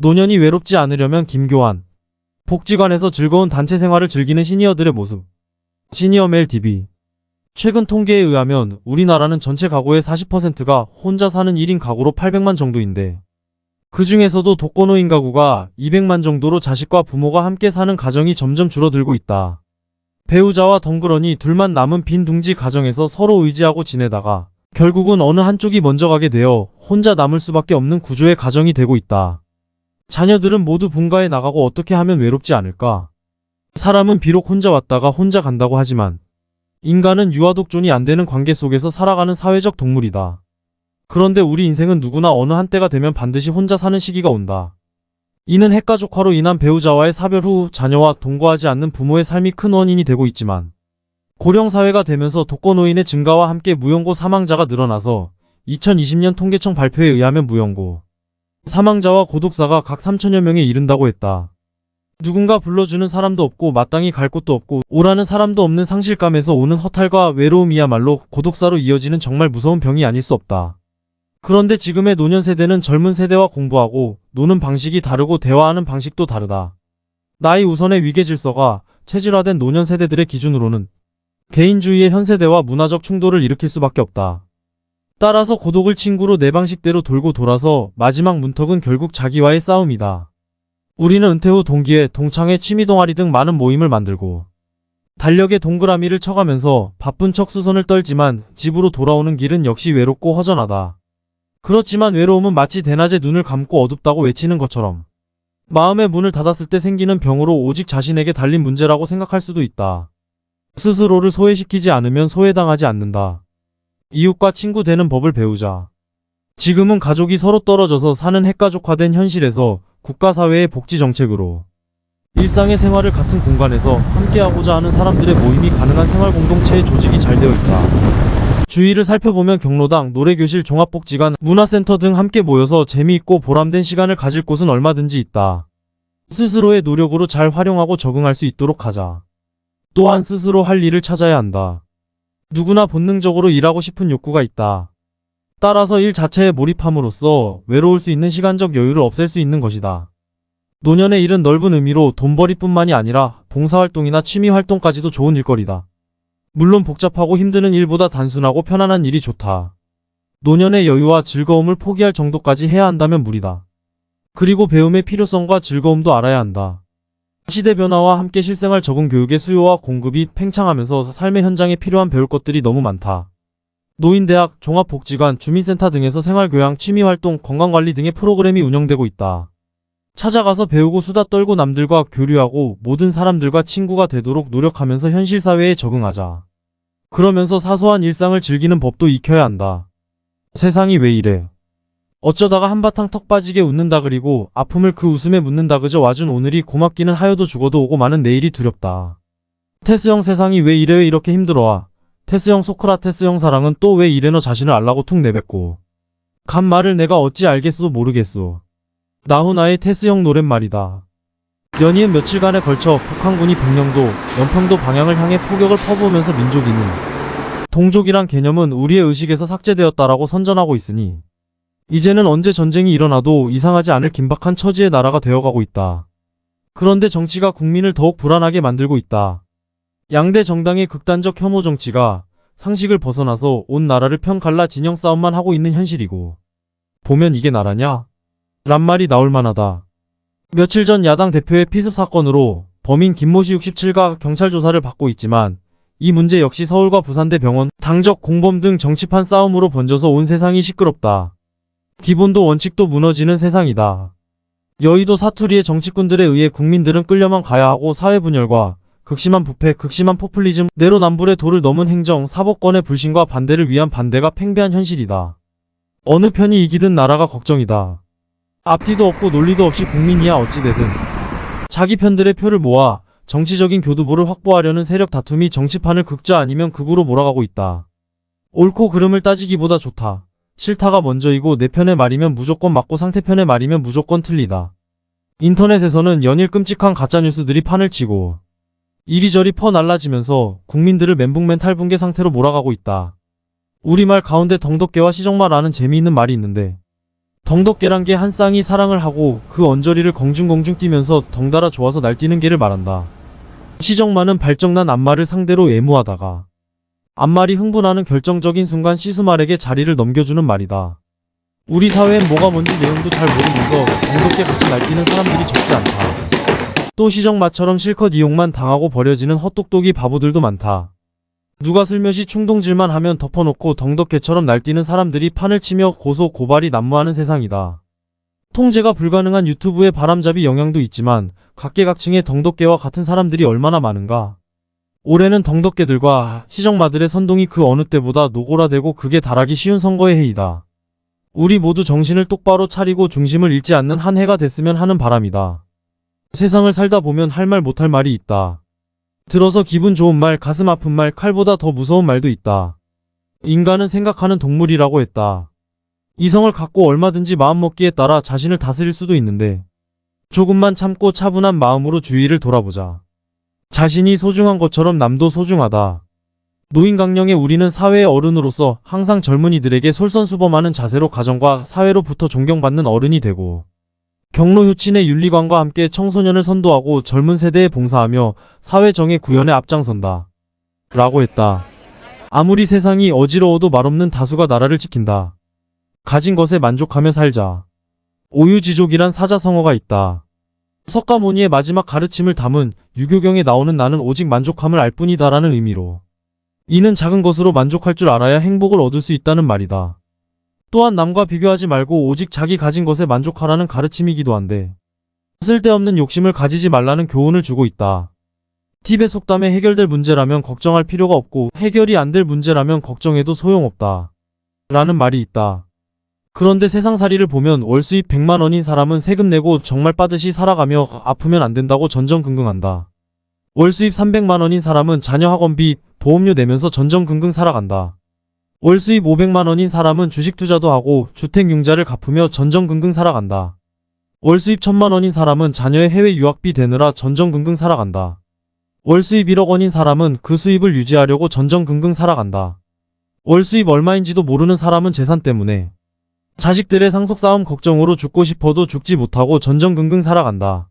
노년이 외롭지 않으려면 김교환. 복지관에서 즐거운 단체 생활을 즐기는 시니어들의 모습. 시니어메일 DB. 최근 통계에 의하면 우리나라는 전체 가구의 40%가 혼자 사는 1인 가구로 800만 정도인데 그 중에서도 독거노인 가구가 200만 정도로 자식과 부모가 함께 사는 가정이 점점 줄어들고 있다. 배우자와 덩그러니 둘만 남은 빈둥지 가정에서 서로 의지하고 지내다가 결국은 어느 한쪽이 먼저 가게 되어 혼자 남을 수밖에 없는 구조의 가정이 되고 있다. 자녀들은 모두 분가해 나가고 어떻게 하면 외롭지 않을까? 사람은 비록 혼자 왔다가 혼자 간다고 하지만 인간은 유아독존이 안 되는 관계 속에서 살아가는 사회적 동물이다. 그런데 우리 인생은 누구나 어느 한때가 되면 반드시 혼자 사는 시기가 온다. 이는 핵가족화로 인한 배우자와의 사별 후 자녀와 동거하지 않는 부모의 삶이 큰 원인이 되고 있지만 고령사회가 되면서 독거노인의 증가와 함께 무연고 사망자가 늘어나서 2020년 통계청 발표에 의하면 무연고 사망자와 고독사가 각 3천여 명에 이른다고 했다. 누군가 불러주는 사람도 없고 마땅히 갈 곳도 없고 오라는 사람도 없는 상실감에서 오는 허탈과 외로움이야말로 고독사로 이어지는 정말 무서운 병이 아닐 수 없다. 그런데 지금의 노년 세대는 젊은 세대와 공부하고 노는 방식이 다르고 대화하는 방식도 다르다. 나이 우선의 위계 질서가 체질화된 노년 세대들의 기준으로는 개인주의의 현 세대와 문화적 충돌을 일으킬 수밖에 없다. 따라서 고독을 친구로 내 방식대로 돌고 돌아서 마지막 문턱은 결국 자기와의 싸움이다. 우리는 은퇴 후 동기회, 동창회, 취미동아리 등 많은 모임을 만들고 달력에 동그라미를 쳐가면서 바쁜 척 수선을 떨지만 집으로 돌아오는 길은 역시 외롭고 허전하다. 그렇지만 외로움은 마치 대낮에 눈을 감고 어둡다고 외치는 것처럼 마음의 문을 닫았을 때 생기는 병으로 오직 자신에게 달린 문제라고 생각할 수도 있다. 스스로를 소외시키지 않으면 소외당하지 않는다. 이웃과 친구 되는 법을 배우자. 지금은 가족이 서로 떨어져서 사는 핵가족화된 현실에서 국가사회의 복지정책으로 일상의 생활을 같은 공간에서 함께하고자 하는 사람들의 모임이 가능한 생활공동체의 조직이 잘 되어 있다. 주위를 살펴보면 경로당, 노래교실, 종합복지관, 문화센터 등 함께 모여서 재미있고 보람된 시간을 가질 곳은 얼마든지 있다. 스스로의 노력으로 잘 활용하고 적응할 수 있도록 하자. 또한 스스로 할 일을 찾아야 한다. 누구나 본능적으로 일하고 싶은 욕구가 있다. 따라서 일 자체에 몰입함으로써 외로울 수 있는 시간적 여유를 없앨 수 있는 것이다. 노년의 일은 넓은 의미로 돈벌이뿐만이 아니라 봉사활동이나 취미활동까지도 좋은 일거리다. 물론 복잡하고 힘드는 일보다 단순하고 편안한 일이 좋다. 노년의 여유와 즐거움을 포기할 정도까지 해야 한다면 무리다. 그리고 배움의 필요성과 즐거움도 알아야 한다. 시대 변화와 함께 실생활 적응 교육의 수요와 공급이 팽창하면서 삶의 현장에 필요한 배울 것들이 너무 많다. 노인대학, 종합복지관, 주민센터 등에서 생활교양, 취미활동, 건강관리 등의 프로그램이 운영되고 있다. 찾아가서 배우고 수다 떨고 남들과 교류하고 모든 사람들과 친구가 되도록 노력하면서 현실 사회에 적응하자. 그러면서 사소한 일상을 즐기는 법도 익혀야 한다. 세상이 왜 이래? 어쩌다가 한바탕 턱 빠지게 웃는다 그리고 아픔을 그 웃음에 묻는다 그저 와준 오늘이 고맙기는 하여도 죽어도 오고 마는 내일이 두렵다. 테스형 세상이 왜 이래 왜 이렇게 힘들어와. 테스형 소크라테스형 사랑은 또 왜 이래 너 자신을 알라고 툭 내뱉고 간 말을 내가 어찌 알겠소 모르겠소. 나훈아의 테스형 노랫말이다. 연이은 며칠간에 걸쳐 북한군이 백령도, 연평도 방향을 향해 포격을 퍼부으면서 민족이는 동족이란 개념은 우리의 의식에서 삭제되었다라고 선전하고 있으니 이제는 언제 전쟁이 일어나도 이상하지 않을 긴박한 처지의 나라가 되어가고 있다. 그런데 정치가 국민을 더욱 불안하게 만들고 있다. 양대 정당의 극단적 혐오 정치가 상식을 벗어나서 온 나라를 편갈라 진영 싸움만 하고 있는 현실이고 보면 이게 나라냐? 란 말이 나올 만하다. 며칠 전 야당 대표의 피습 사건으로 범인 김모씨 67가 경찰 조사를 받고 있지만 이 문제 역시 서울과 부산대 병원, 당적 공범 등 정치판 싸움으로 번져서 온 세상이 시끄럽다. 기본도 원칙도 무너지는 세상이다. 여의도 사투리의 정치꾼들에 의해 국민들은 끌려만 가야 하고 사회 분열과 극심한 부패, 극심한 포퓰리즘, 내로남불의 도를 넘은 행정, 사법권의 불신과 반대를 위한 반대가 팽배한 현실이다. 어느 편이 이기든 나라가 걱정이다. 앞뒤도 없고 논리도 없이 국민이야 어찌되든 자기 편들의 표를 모아 정치적인 교두보를 확보하려는 세력 다툼이 정치판을 극좌 아니면 극우로 몰아가고 있다. 옳고 그름을 따지기보다 좋다. 싫다가 먼저이고 내 편의 말이면 무조건 맞고 상대편의 말이면 무조건 틀리다. 인터넷에서는 연일 끔찍한 가짜뉴스들이 판을 치고 이리저리 퍼날라지면서 국민들을 멘붕 탈붕괴 상태로 몰아가고 있다. 우리말 가운데 덩덕개와 시정말라는 재미있는 말이 있는데 덩덕개란 게 한 쌍이 사랑을 하고 그 언저리를 공중공중 뛰면서 덩달아 좋아서 날뛰는 개를 말한다. 시정 많은 발정난 암말을 상대로 애무하다가 암말이 흥분하는 결정적인 순간 시수말에게 자리를 넘겨주는 말이다. 우리 사회엔 뭐가 뭔지 내용도 잘 모르면서 덩덕개 같이 날뛰는 사람들이 적지 않다. 또 시정마처럼 실컷 이용만 당하고 버려지는 헛똑똑이 바보들도 많다. 누가 슬며시 충동질만 하면 덮어놓고 덩덕개처럼 날뛰는 사람들이 판을 치며 고소 고발이 난무하는 세상이다. 통제가 불가능한 유튜브의 바람잡이 영향도 있지만 각계각층의 덩덕개와 같은 사람들이 얼마나 많은가. 올해는 덩덕개들과 시정마들의 선동이 그 어느 때보다 노골화되고 극에 달하기 쉬운 선거의 해이다. 우리 모두 정신을 똑바로 차리고 중심을 잃지 않는 한 해가 됐으면 하는 바람이다. 세상을 살다 보면 할 말 못할 말이 있다. 들어서 기분 좋은 말, 가슴 아픈 말, 칼보다 더 무서운 말도 있다. 인간은 생각하는 동물이라고 했다. 이성을 갖고 얼마든지 마음먹기에 따라 자신을 다스릴 수도 있는데 조금만 참고 차분한 마음으로 주위를 돌아보자. 자신이 소중한 것처럼 남도 소중하다. 노인강령의 우리는 사회의 어른으로서 항상 젊은이들에게 솔선수범하는 자세로 가정과 사회로부터 존경받는 어른이 되고 경로 효친의 윤리관과 함께 청소년을 선도하고 젊은 세대에 봉사하며 사회 정의 구현에 앞장선다. 라고 했다. 아무리 세상이 어지러워도 말없는 다수가 나라를 지킨다. 가진 것에 만족하며 살자. 오유지족이란 사자성어가 있다. 석가모니의 마지막 가르침을 담은 유교경에 나오는 나는 오직 만족함을 알 뿐이다라는 의미로 이는 작은 것으로 만족할 줄 알아야 행복을 얻을 수 있다는 말이다. 또한 남과 비교하지 말고 오직 자기 가진 것에 만족하라는 가르침이기도 한데 쓸데없는 욕심을 가지지 말라는 교훈을 주고 있다. 팁의 속담에 해결될 문제라면 걱정할 필요가 없고 해결이 안 될 문제라면 걱정해도 소용없다. 라는 말이 있다. 그런데 세상살이를 보면 월수입 100만원인 사람은 세금 내고 정말 빠듯이 살아가며 아프면 안 된다고 전전긍긍한다. 월수입 300만원인 사람은 자녀 학원비, 보험료 내면서 전전긍긍 살아간다. 월수입 500만원인 사람은 주식 투자도 하고 주택융자를 갚으며 전전긍긍 살아간다. 월수입 1000만원인 사람은 자녀의 해외 유학비 대느라 전전긍긍 살아간다. 월수입 1억원인 사람은 그 수입을 유지하려고 전전긍긍 살아간다. 월수입 얼마인지도 모르는 사람은 재산 때문에 자식들의 상속싸움 걱정으로 죽고 싶어도 죽지 못하고 전전긍긍 살아간다.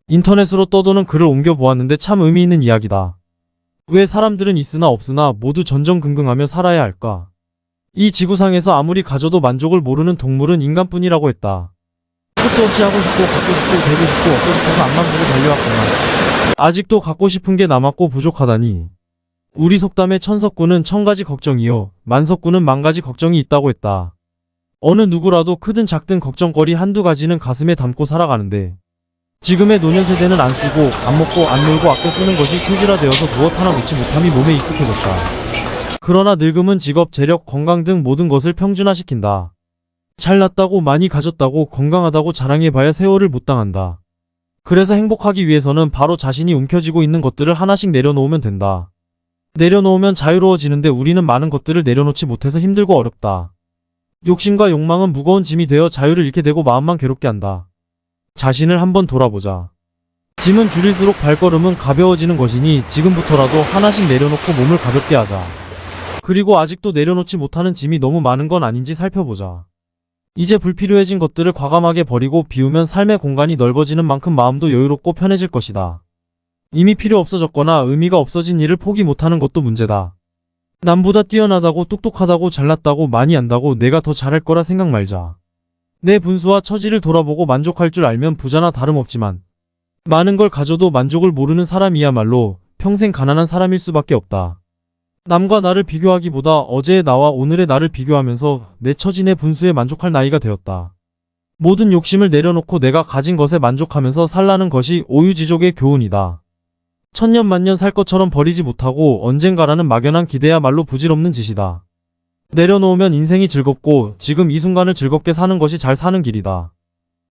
인터넷으로 떠도는 글을 옮겨보았는데 참 의미 있는 이야기다. 왜 사람들은 있으나 없으나 모두 전전긍긍하며 살아야 할까? 이 지구상에서 아무리 가져도 만족을 모르는 동물은 인간뿐이라고 했다. 끝도 없이 하고 싶고 갖고 싶고 되고 싶고 얻고 싶어서 앞만 보고 달려왔구나. 아직도 갖고 싶은 게 남았고 부족하다니. 우리 속담에 천석구는 1000가지 걱정이요 만석구는 10,000가지 걱정이 있다고 했다. 어느 누구라도 크든 작든 걱정거리 한두 가지는 가슴에 담고 살아가는데 지금의 노년세대는 안 쓰고 안 먹고 안 놀고 아껴 쓰는 것이 체질화되어서 무엇 하나 놓지 못함이 몸에 익숙해졌다. 그러나 늙음은 직업, 재력, 건강 등 모든 것을 평준화시킨다. 잘났다고 많이 가졌다고 건강하다고 자랑해봐야 세월을 못 당한다. 그래서 행복하기 위해서는 바로 자신이 움켜쥐고 있는 것들을 하나씩 내려놓으면 된다. 내려놓으면 자유로워지는데 우리는 많은 것들을 내려놓지 못해서 힘들고 어렵다. 욕심과 욕망은 무거운 짐이 되어 자유를 잃게 되고 마음만 괴롭게 한다. 자신을 한번 돌아보자. 짐은 줄일수록 발걸음은 가벼워지는 것이니 지금부터라도 하나씩 내려놓고 몸을 가볍게 하자. 그리고 아직도 내려놓지 못하는 짐이 너무 많은 건 아닌지 살펴보자. 이제 불필요해진 것들을 과감하게 버리고 비우면 삶의 공간이 넓어지는 만큼 마음도 여유롭고 편해질 것이다. 이미 필요 없어졌거나 의미가 없어진 일을 포기 못하는 것도 문제다. 남보다 뛰어나다고 똑똑하다고 잘났다고 많이 안다고 내가 더 잘할 거라 생각 말자. 내 분수와 처지를 돌아보고 만족할 줄 알면 부자나 다름없지만 많은 걸 가져도 만족을 모르는 사람이야말로 평생 가난한 사람일 수밖에 없다. 남과 나를 비교하기보다 어제의 나와 오늘의 나를 비교하면서 내 처지 내 분수에 만족할 나이가 되었다. 모든 욕심을 내려놓고 내가 가진 것에 만족하면서 살라는 것이 오유지족의 교훈이다. 천년만년 살 것처럼 버리지 못하고 언젠가라는 막연한 기대야말로 부질없는 짓이다. 내려놓으면 인생이 즐겁고 지금 이 순간을 즐겁게 사는 것이 잘 사는 길이다.